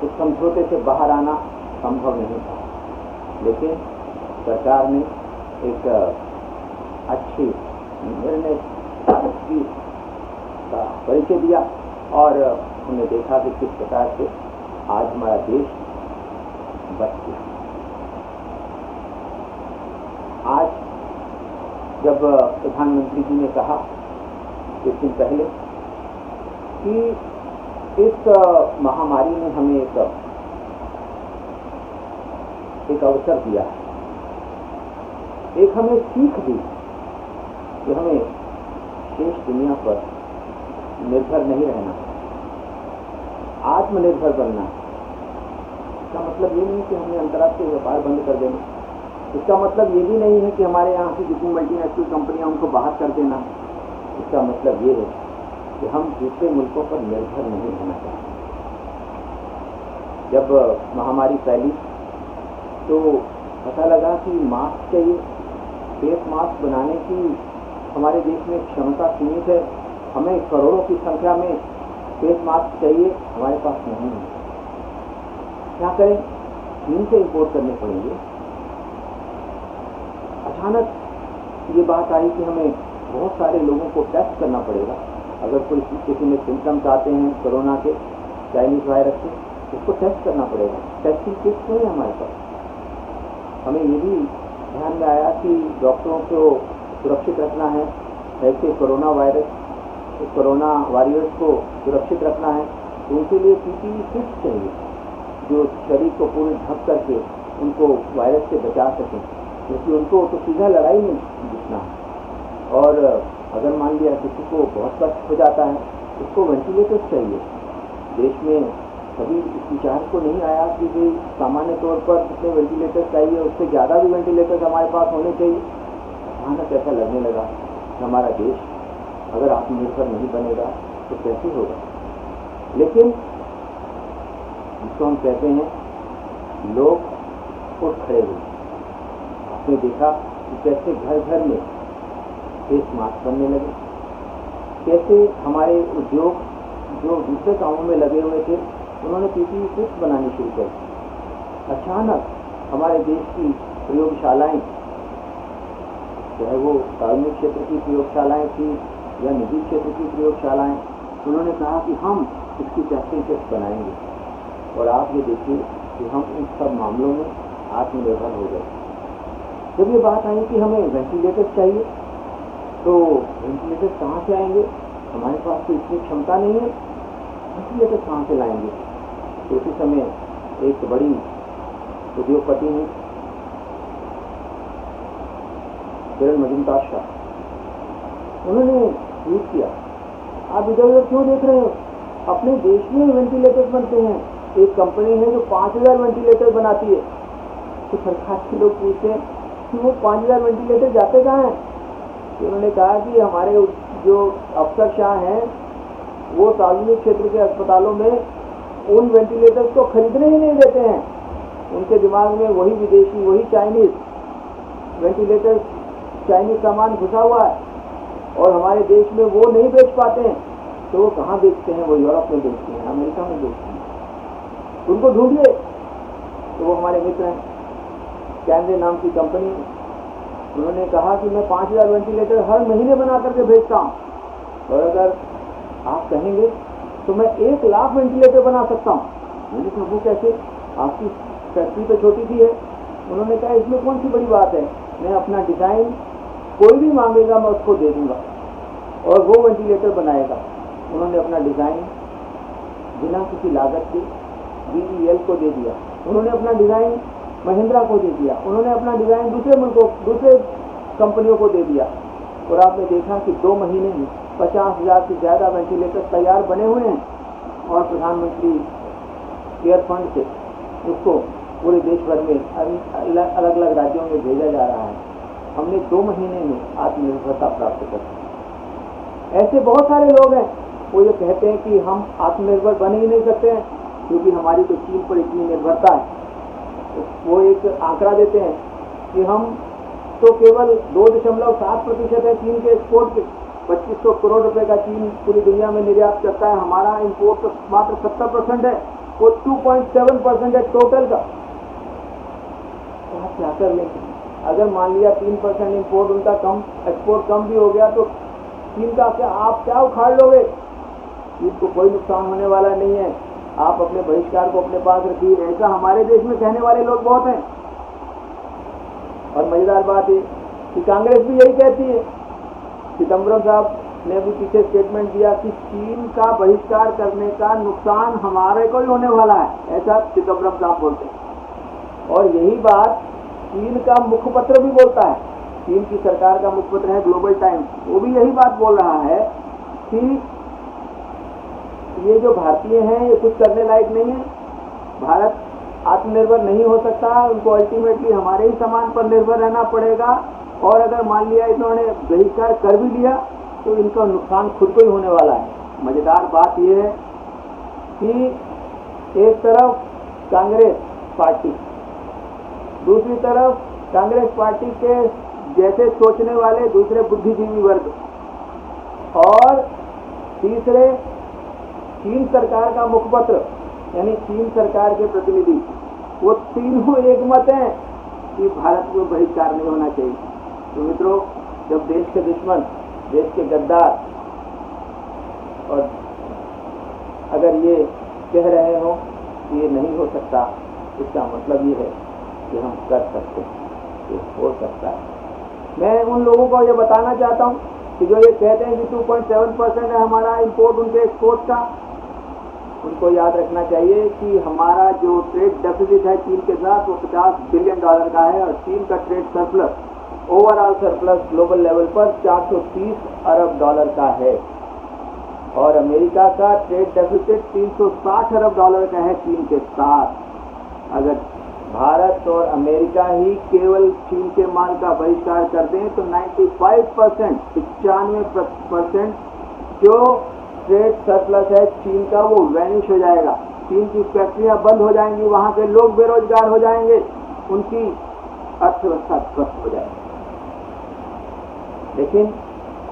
उस समझौते से बाहर आना संभव नहीं था, लेकिन सरकार ने एक अच्छी निर्णय की का परिचय दिया और हमने देखा कि किस प्रकार से आज हमारा देश बच गया। आज जब प्रधानमंत्री जी ने कहा कुछ दिन पहले कि इस महामारी ने हमें एक अवसर दिया, एक हमें सीख दी कि हमें शेष दुनिया पर निर्भर नहीं रहना, आत्मनिर्भर बनना। इसका मतलब ये नहीं कि हमने अंतर्राष्ट्रीय व्यापार बंद कर देना, इसका मतलब ये भी नहीं है कि हमारे यहाँ की जितनी मल्टीनेशनल कंपनियां उनको बाहर कर देना। इसका मतलब ये है कि हम दूसरे मुल्कों पर निर्भर नहीं रहना चाहिए। जब महामारी फैली तो पता लगा कि मास्क चाहिए, फेस मास्क बनाने की हमारे देश में क्षमता सीमित है, हमें करोड़ों की संख्या में फेस मास्क चाहिए, हमारे पास नहीं है। क्या करें? चीन से इंपोर्ट करने पड़ेंगे। अचानक ये बात आई कि हमें बहुत सारे लोगों को टेस्ट करना पड़ेगा। अगर कोई किसी में सिम्टम्स आते हैं कोरोना के, चाइनीज वायरस के, उसको टेस्ट करना पड़ेगा। टेस्टिंग किट नहीं है हमारे पास। हमें ये भी ध्यान में आया कि डॉक्टरों को सुरक्षित रखना है, ऐसे कोरोना वॉरियर्स को सुरक्षित रखना है, तो उनके लिए PPE किट चाहिए जो शरीर को पूरे ढक करके उनको वायरस से बचा सकें, क्योंकि उनको तो सीधा लड़ाई में जीतना है। और अगर मान लिया किसी को बहुत कष्ट हो जाता है, उसको वेंटिलेटर चाहिए। देश में कभी इस विचार को नहीं आया कि भाई सामान्य तौर पर जितने वेंटिलेटर चाहिए उससे ज़्यादा भी वेंटिलेटर्स हमारे पास होने चाहिए। अचानक ऐसा लगने लगा कि हमारा देश अगर आत्मनिर्भर नहीं बनेगा तो कैसे होगा। लेकिन जिसको हम कहते हैं लोग उठ खड़े हुए। आपने देखा कि कैसे घर घर में फेस मास्क बनने लगे, कैसे हमारे उद्योग जो दूसरे कामों में लगे हुए थे उन्होंने PPE किट्स बनानी शुरू कर दी। अचानक हमारे देश की प्रयोगशालाएं, चाहे वो सार्वजनिक क्षेत्र की प्रयोगशालाएं थी या निजी क्षेत्र की प्रयोगशालाएं, उन्होंने कहा कि हम इसकी टेस्टिंग किट्स बनाएंगे। और आप ये देखिए कि हम इन सब मामलों में आत्मनिर्भर हो गए। जब ये बात आई कि हमें वेंटिलेटर चाहिए, तो वेंटिलेटर कहाँ से आएंगे? हमारे पास तो इतनी क्षमता नहीं है, वेंटिलेटर कहाँ से लाएंगे? तो उसी समय एक बड़ी उद्योगपति ने किरण मजुमदार शाह, उन्होंने ट्वीट किया, आप इधर उधर क्यों देख रहे हो, अपने देश में वेंटिलेटर्स बनते हैं, एक कंपनी है जो 5000 वेंटिलेटर बनाती है। तो सरकार के लोग पूछते हैं कि वो 5000 वेंटिलेटर जाते कहाँ हैं? तो उन्होंने कहा कि हमारे जो अफसरशाह हैं वो सार्वजनिक क्षेत्र के अस्पतालों में उन वेंटिलेटर्स को खरीदने ही नहीं देते हैं। उनके दिमाग में वही विदेशी, वही चाइनीज वेंटिलेटर्स, चाइनीज सामान घुसा हुआ है और हमारे देश में वो नहीं बेच पाते हैं, तो वो कहाँ बेचते हैं? वो यूरोप में बेचते हैं, अमेरिका में बेचते हैं। उनको ढूंढिए। तो वो हमारे मित्र हैं, कैमरे नाम की कंपनी, उन्होंने कहा कि मैं 5000 वेंटिलेटर हर महीने बना करके भेजता हूँ, और अगर आप कहेंगे तो मैं 1 लाख वेंटिलेटर बना सकता हूँ। मैंने कहा वो कैसे, आपकी फैक्ट्री तो छोटी सी है। उन्होंने कहा इसमें कौन सी बड़ी बात है, मैं अपना डिज़ाइन, कोई भी मांगेगा मैं उसको दे दूँगा और वो वेंटिलेटर बनाएगा। उन्होंने अपना डिज़ाइन बिना किसी लागत के BEL को दे दिया, उन्होंने अपना डिज़ाइन महिंद्रा को दे दिया, उन्होंने अपना डिज़ाइन दूसरे मुल्कों, दूसरे कंपनियों को दे दिया, और आपने देखा कि 2 महीने में 50,000 से ज़्यादा वेंटिलेटर तैयार बने हुए हैं, और प्रधानमंत्री केयर फंड से उसको पूरे देश भर में अलग अलग राज्यों में भेजा जा रहा है। हमने 2 महीने में आत्मनिर्भरता प्राप्त कर दी। ऐसे बहुत सारे लोग हैं वो ये कहते हैं कि हम आत्मनिर्भर बन ही नहीं सकते हैं क्योंकि हमारी तो चीन पर इतनी निर्भरता है। वो एक आंकड़ा देते हैं कि हम तो केवल 2.7% है चीन के एक्सपोर्ट के, 2500 करोड़ रुपए का चीन पूरी दुनिया में निर्यात करता है, हमारा इंपोर्ट तो मात्र 70% है, वो 2.7% है टोटल का। तो आप क्या कर लेंगे? अगर मान लिया 3% इंपोर्ट उनका कम, एक्सपोर्ट कम भी हो गया तो चीन का क्या आप क्या उखाड़ लोगे? चीन को कोई नुकसान होने वाला नहीं है, आप अपने बहिष्कार को अपने पास रखिए। ऐसा हमारे देश में कहने वाले लोग बहुत हैं। और मजेदार बात है कि कांग्रेस भी यही कहती है। चिदम्बरम साहब ने अभी पीछे स्टेटमेंट दिया कि चीन का बहिष्कार करने का नुकसान हमारे को ही होने वाला है, ऐसा चिदम्बरम साहब बोलते हैं। और यही बात चीन का मुखपत्र भी बोलता है, चीन की सरकार का मुखपत्र है ग्लोबल टाइम्स, वो भी यही बात बोल रहा है कि ये जो भारतीय हैं ये कुछ करने लायक नहीं है, भारत आत्मनिर्भर नहीं हो सकता, उनको अल्टीमेटली हमारे ही सामान पर निर्भर रहना पड़ेगा, और अगर मान लिया इन्होंने बहिष्कार कर भी लिया तो इनका नुकसान खुद को ही होने वाला है। मजेदार बात यह है कि एक तरफ कांग्रेस पार्टी, दूसरी तरफ कांग्रेस पार्टी के जैसे सोचने वाले दूसरे बुद्धिजीवी वर्ग, और तीसरे चीन सरकार का मुखपत्र यानी चीन सरकार के प्रतिनिधि, वो तीनों एक मत हैं कि भारत में बहिष्कार नहीं होना चाहिए। तो मित्रों, जब देश के दुश्मन, देश के गद्दार और अगर ये कह रहे हो कि ये नहीं हो सकता, इसका मतलब ये है कि हम कर सकते हैं, ये हो सकता है। मैं उन लोगों को ये बताना चाहता हूँ कि जो ये कहते हैं कि 2.7% है हमारा इंपोर्ट उनके एक्सपोर्ट का, उनको याद रखना चाहिए कि हमारा जो ट्रेड डेफिसिट है चीन के साथ वो $50 बिलियन का है, और चीन का trade surplus, overall surplus global level पर $430 अरब का है, और अमेरिका का ट्रेड डेफिसिट $360 अरब का है चीन के साथ। अगर भारत और अमेरिका ही केवल चीन के माल का बहिष्कार कर दें तो 95%, 95% जो ट्रेड सरप्लस है चीन का वो वैनिश हो जाएगा। चीन की फैक्ट्रियां बंद हो जाएंगी, वहां के लोग बेरोजगार हो जाएंगे, उनकी अर्थव्यवस्था ध्वस्त हो जाएगी। लेकिन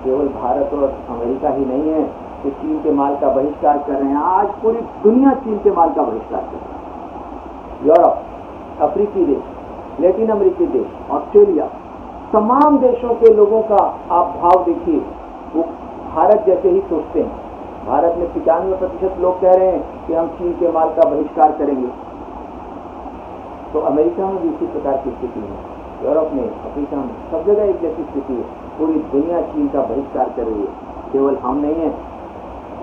केवल भारत और अमेरिका ही नहीं है कि चीन के माल का बहिष्कार कर रहे हैं, आज पूरी दुनिया चीन के माल का बहिष्कार कर रही है। यूरोप, अफ्रीकी देश, लैटिन अमेरिकी देश, ऑस्ट्रेलिया, तमाम देशों के लोगों का आप भाव देखिए, वो भारत जैसे ही सोचते हैं। भारत में 95% लोग कह रहे हैं कि हम चीन के माल का बहिष्कार करेंगे। तो अमेरिका में भी इसी प्रकार की स्थिति है, यूरोप में, अफ्रीका में, सब जगह एक जैसी स्थिति है। पूरी दुनिया चीन का बहिष्कार कर रही है, केवल हम नहीं हैं।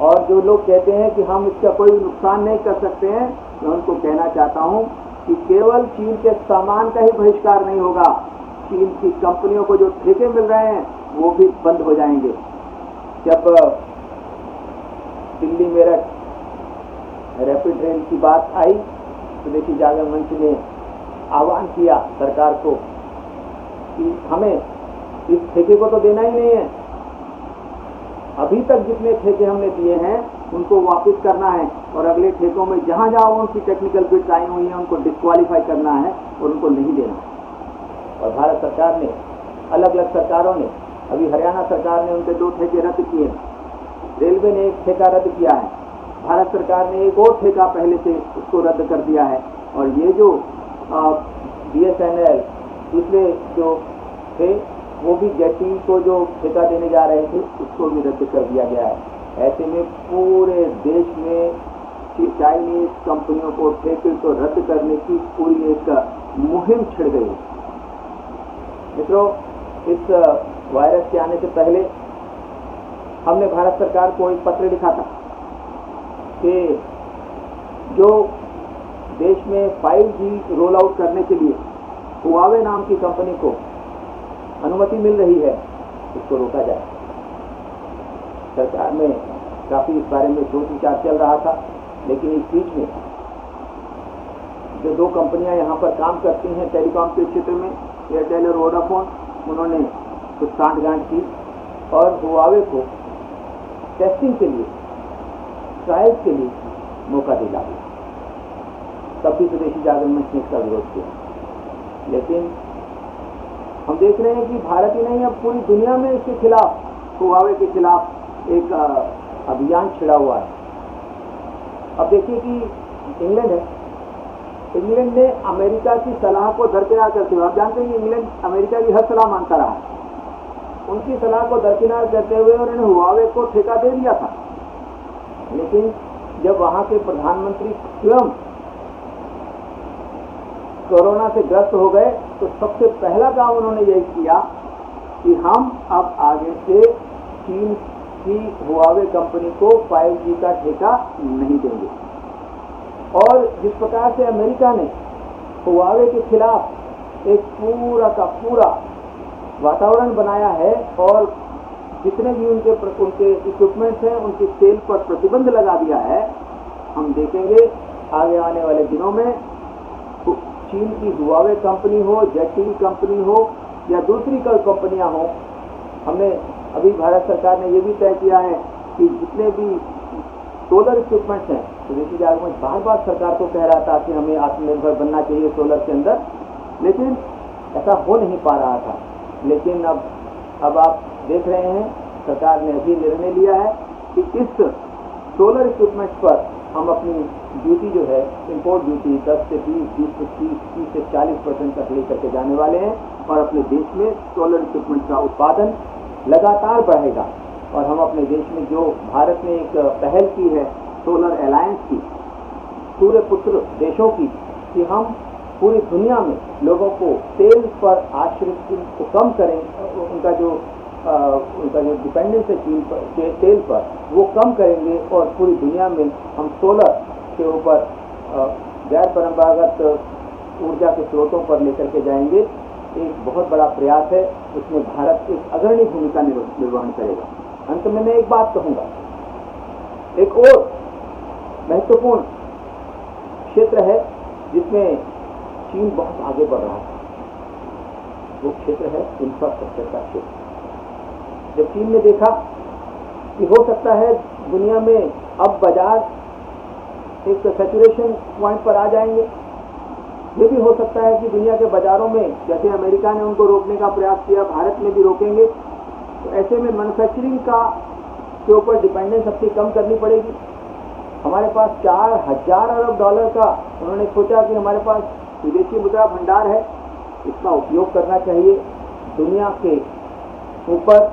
और जो लोग कहते हैं कि हम इसका कोई नुकसान नहीं कर सकते हैं, मैं उनको कहना चाहता हूं कि केवल चीन के सामान का ही बहिष्कार नहीं होगा, चीन की कंपनियों को जो ठेके मिल रहे हैं वो भी बंद हो जाएंगे। जब दिल्ली मेरठ रैपिड रेल की बात आई, स्वदेशी जागरण मंच ने आह्वान किया सरकार को कि हमें इस ठेके को तो देना ही नहीं है, अभी तक जितने ठेके हमने दिए हैं उनको वापस करना है और अगले ठेकों में जहां जहां उनकी टेक्निकल बिट्स आई हुई हैं उनको डिस्क्वालीफाई करना है और उनको नहीं देना है। और भारत सरकार ने, अलग अलग सरकारों ने, अभी हरियाणा सरकार ने उनके 2 ठेके रद्द किए, रेलवे ने 1 ठेका रद्द किया है, भारत सरकार ने एक और ठेका पहले से उसको रद्द कर दिया है। और ये जो BSNL दूसरे जो थे वो भी जेटी को जो ठेका देने जा रहे थे उसको भी रद्द कर दिया गया है। ऐसे में पूरे देश में चाइनीज कंपनियों को ठेके को रद्द करने की पूरी एक मुहिम छिड़ गई। मित्रों, इस वायरस के आने से पहले हमने भारत सरकार को एक पत्र लिखा था कि जो देश में 5G रोल आउट करने के लिए हुआवे नाम की कंपनी को अनुमति मिल रही है उसको रोका जाए। सरकार में काफ़ी इस बारे में सोच विचार चल रहा था, लेकिन इस बीच में जो 2 कंपनियां यहाँ पर काम करती हैं टेलीकॉम के क्षेत्र में, एयरटेल और वोडाफोन, उन्होंने कुछ सांठगांठ की और हुआवे को टेस्टिंग के लिए, ट्रायल्स के लिए मौका दिला दिया। तब भी स्वदेशी जागरण मंच ने इसका विरोध किया। लेकिन हम देख रहे हैं कि भारत ही नहीं, अब पूरी दुनिया में इसके खिलाफ, हुआवे के खिलाफ एक अभियान छिड़ा हुआ है। अब देखिए कि इंग्लैंड है, इंग्लैंड ने अमेरिका की सलाह को दरकिनार करते हुए, आप जानते हैं कि इंग्लैंड अमेरिका की हर सलाह मानता रहा है, उनकी सलाह को दरकिनार करते हुए उन्होंने हुआवे को ठेका दे दिया था। लेकिन जब वहां के प्रधानमंत्री स्वयं कोरोना से ग्रस्त हो गए तो सबसे पहला काम उन्होंने यही किया कि हम अब आगे से चीन की हुआवे कंपनी को 5G का ठेका नहीं देंगे। और जिस प्रकार से अमेरिका ने हुआवे के खिलाफ एक पूरा का पूरा वातावरण बनाया है और जितने भी उनके इक्विपमेंट्स हैं उनकी सेल पर प्रतिबंध लगा दिया है, हम देखेंगे आगे आने वाले दिनों में चीन की हुआवे कंपनी हो, जेटी कंपनी हो या दूसरी कई कंपनियां हो। हमने अभी भारत सरकार ने ये भी तय किया है कि जितने भी सोलर इक्विपमेंट्स हैं, स्वदेशी जागरण मंच बार बार सरकार को कह रहा था कि हमें आत्मनिर्भर बनना चाहिए सोलर के अंदर, लेकिन ऐसा हो नहीं पा रहा था। लेकिन अब आप देख रहे हैं सरकार ने अभी निर्णय लिया है कि इस सोलर इक्विपमेंट्स पर हम अपनी ड्यूटी जो है, इंपोर्ट ड्यूटी 10 से 20 से 30 से 40% तक लेकर के जाने वाले हैं और अपने देश में सोलर इक्विपमेंट का उत्पादन लगातार बढ़ेगा। और हम अपने देश में जो भारत ने एक पहल की है सोलर अलायंस की, सूर्य पुत्र देशों की, कि हम पूरी दुनिया में लोगों को तेल पर आश्रित को कम करें, उनका जो डिपेंडेंस है चीन पर तेल पर वो कम करेंगे और पूरी दुनिया में हम सोलर के ऊपर गैर परंपरागत ऊर्जा के स्रोतों पर लेकर के जाएंगे। एक बहुत बड़ा प्रयास है, उसमें भारत एक अग्रणी भूमिका निर्वहन करेगा। अंत में मैं एक बात कहूँगा, एक और महत्वपूर्ण क्षेत्र है जिसमें चीन बहुत आगे बढ़ रहा है, वो क्षेत्र है इंफ्रास्ट्रक्चर का क्षेत्र। जब चीन ने देखा कि हो सकता है दुनिया में अब बाजार एक सैचुरेशन पॉइंट पर आ जाएंगे, ये भी हो सकता है कि दुनिया के बाजारों में जैसे अमेरिका ने उनको रोकने का प्रयास किया, भारत में भी रोकेंगे, तो ऐसे में मैन्युफैक्चरिंग के ऊपर डिपेंडेंस अपनी कम करनी पड़ेगी। हमारे पास $4000 अरब का उन्होंने सोचा कि हमारे पास विदेशी मुद्रा भंडार है, इसका उपयोग करना चाहिए, दुनिया के ऊपर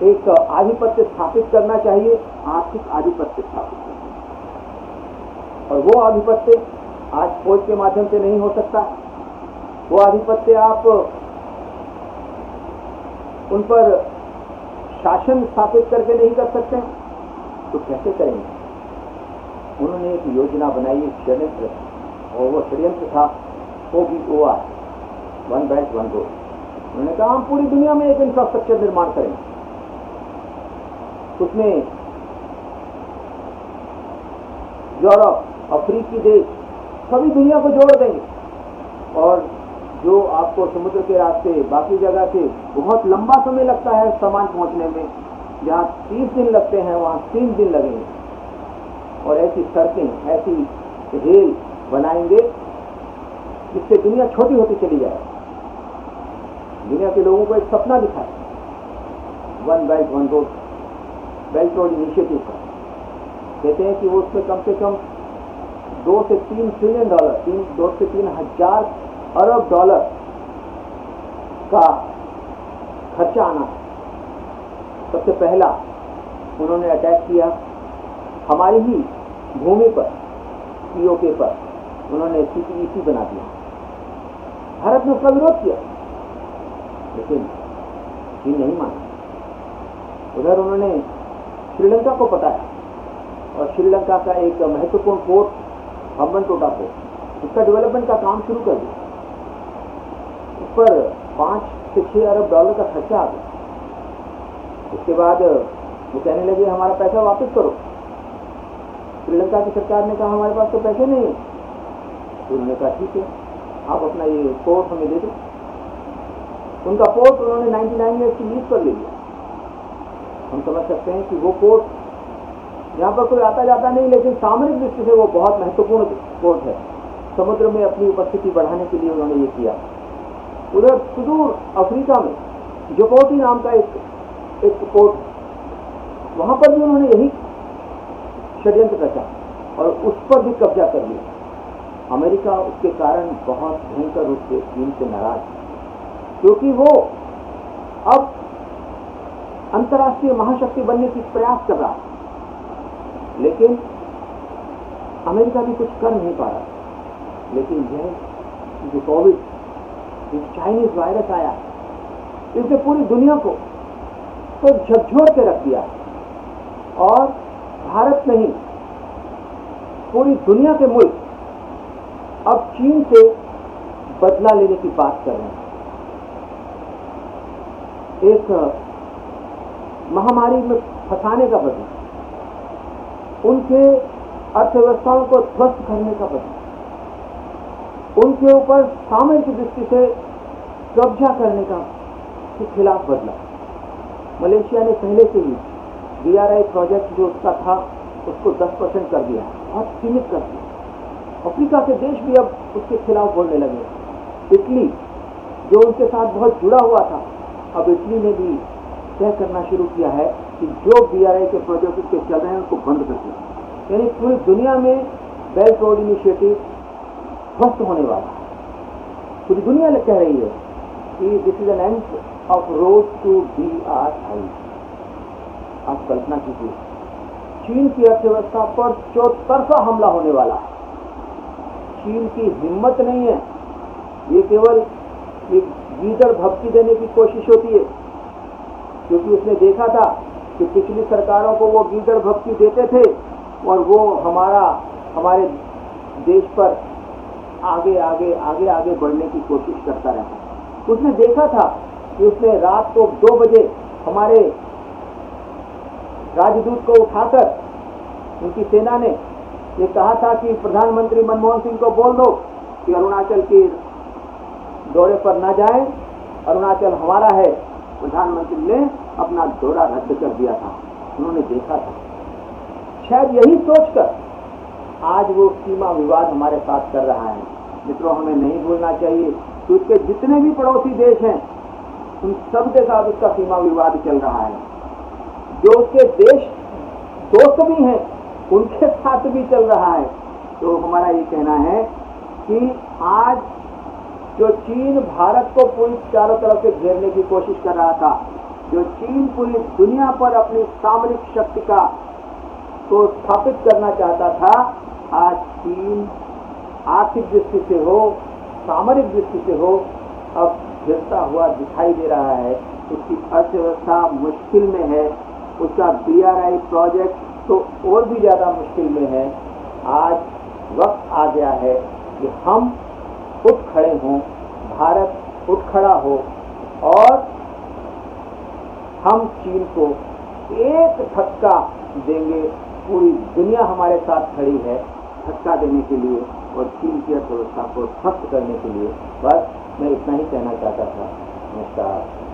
एक आधिपत्य स्थापित करना चाहिए, आर्थिक आधिपत्य स्थापित करना। और वो आधिपत्य आज फौज के माध्यम से नहीं हो सकता, वो आधिपत्य आप उन पर शासन स्थापित करके नहीं कर सकते, तो कैसे करेंगे? उन्होंने एक योजना बनाई, एक षड्यंत्र, और वो षड्यंत्र था OBOR, one belt one road. उन्होंने कहा हम पूरी दुनिया में एक इंफ्रास्ट्रक्चर निर्माण करेंगे, उसमें यूरोप, अफ्रीकी देश, सभी दुनिया को जोड़ देंगे, और जो आपको समुद्र के रास्ते बाकी जगह से बहुत लंबा समय लगता है सामान पहुंचने में, जहाँ 30 दिन लगते हैं वहाँ 3 दिन लगेंगे, और ऐसी सड़कें, ऐसी रेल बनाएंगे जिससे दुनिया छोटी होती चली जाए। दुनिया के लोगों को एक सपना दिखाए, one belt one road, belt road initiative का। कहते हैं कि वो उसमें कम से कम 2 से 3 ट्रिलियन डॉलर, 2 से 3 हजार अरब डॉलर का खर्चा आना। सबसे पहला उन्होंने अटैक किया हमारी ही भूमि पर, पीओके पर, उन्होंने CPEC बना दिया। भारत ने उसका विरोध किया, लेकिन चीन नहीं माना। उधर उन्होंने श्रीलंका को बताया, और श्रीलंका का एक महत्वपूर्ण पोर्ट हम्बनटोटा पोर्ट, उसका डेवलपमेंट का काम शुरू कर दिया। उस पर 5 से 6 अरब डॉलर का खर्चा आ गया। उसके बाद वो कहने लगे हमारा पैसा वापस करो। श्रीलंका की सरकार ने कहा हमारे पास तो पैसे नहीं है। तो उन्होंने कहा ठीक है, आप अपना ये पोर्ट हमें दे दो। उनका पोर्ट उन्होंने 99 में इसकी लीज पर ले लिया। हम समझ सकते हैं कि वो पोर्ट यहाँ पर कोई आता जाता नहीं, लेकिन सामरिक दृष्टि से वो बहुत महत्वपूर्ण पोर्ट है। समुद्र में अपनी उपस्थिति बढ़ाने के लिए उन्होंने ये किया। उधर सुदूर अफ्रीका में जोकोटी नाम का एक पोर्ट, वहाँ पर भी उन्होंने यही षड्यंत्र रचा और उस पर भी कब्जा कर लिया। अमेरिका उसके कारण बहुत भयंकर रूप से चीन से नाराज है, क्योंकि वो अब अंतर्राष्ट्रीय महाशक्ति बनने की प्रयास कर रहा है, लेकिन अमेरिका भी कुछ कर नहीं पा रहा। लेकिन यह जो कोविड, जो चाइनीज वायरस आया, इसने पूरी दुनिया को तो झकझोर के रख दिया, और भारत नहीं, पूरी दुनिया के मुल्क अब चीन से बदला लेने की बात कर रहे हैं। एक महामारी में फंसाने का बदला, उनके अर्थव्यवस्थाओं को ध्वस्त करने का बदला, उनके ऊपर सामरिक दृष्टि से कब्जा करने का के खिलाफ बदला। मलेशिया ने पहले से ही BRI प्रोजेक्ट जो उसका था उसको 10% कर दिया, बहुत सीमित कर दिया। अफ्रीका के देश भी अब उसके खिलाफ बोलने लगे। इटली जो उनके साथ बहुत जुड़ा हुआ था, अब इटली ने भी तय करना शुरू किया है कि जो BRI के प्रोजेक्ट उसके चल रहे हैं उनको बंद कर दिया। यानी पूरी दुनिया में बेल्ट रोड इनिशिएटिव ध्वस्त होने वाला है। पूरी दुनिया कह रही है कि this is an end of road to BRI। आप कल्पना कीजिए, चीन की अर्थव्यवस्था पर चौतरफा हमला होने वाला है। चीन की हिम्मत नहीं है, ये केवल एक गीदड़ भपकी देने की कोशिश होती है, क्योंकि उसने देखा था कि पिछली सरकारों को वो गीदड़ भपकी देते थे और वो हमारे देश पर आगे आगे आगे आगे बढ़ने की कोशिश करता रहा। उसने देखा था कि उसने रात को 2 बजे हमारे राजदूत को उठाकर उनकी सेना ने ये कहा था कि प्रधानमंत्री मनमोहन सिंह को बोल दो कि अरुणाचल के दौरे पर न जाएं, अरुणाचल हमारा है। प्रधानमंत्री ने अपना दौरा रद्द कर दिया था। उन्होंने देखा था, शायद यही सोचकर आज वो सीमा विवाद हमारे साथ कर रहा है। मित्रों, हमें नहीं भूलना चाहिए कि उसके जितने भी पड़ोसी देश हैं उन सब के साथ उसका सीमा विवाद चल रहा है। जो उसके देश दोस्त भी हैं उनके साथ भी चल रहा है। तो हमारा ये कहना है कि आज जो चीन भारत को पूरी चारों तरफ से घेरने की कोशिश कर रहा था, जो चीन पूरी दुनिया पर अपनी सामरिक शक्ति को स्थापित करना चाहता था, आज चीन आर्थिक दृष्टि से हो, सामरिक दृष्टि से हो, अब गिरता हुआ दिखाई दे रहा है। उसकी अर्थव्यवस्था मुश्किल में है, उसका BRI प्रोजेक्ट तो और भी ज़्यादा मुश्किल में है। आज वक्त आ गया है कि हम उठ खड़े हों, भारत उठ खड़ा हो और हम चीन को एक धक्का देंगे। पूरी दुनिया हमारे साथ खड़ी है धक्का देने के लिए और चीन की अर्थव्यवस्था को ध्वस्त करने के लिए। बस मैं इतना ही कहना चाहता था। नमस्कार।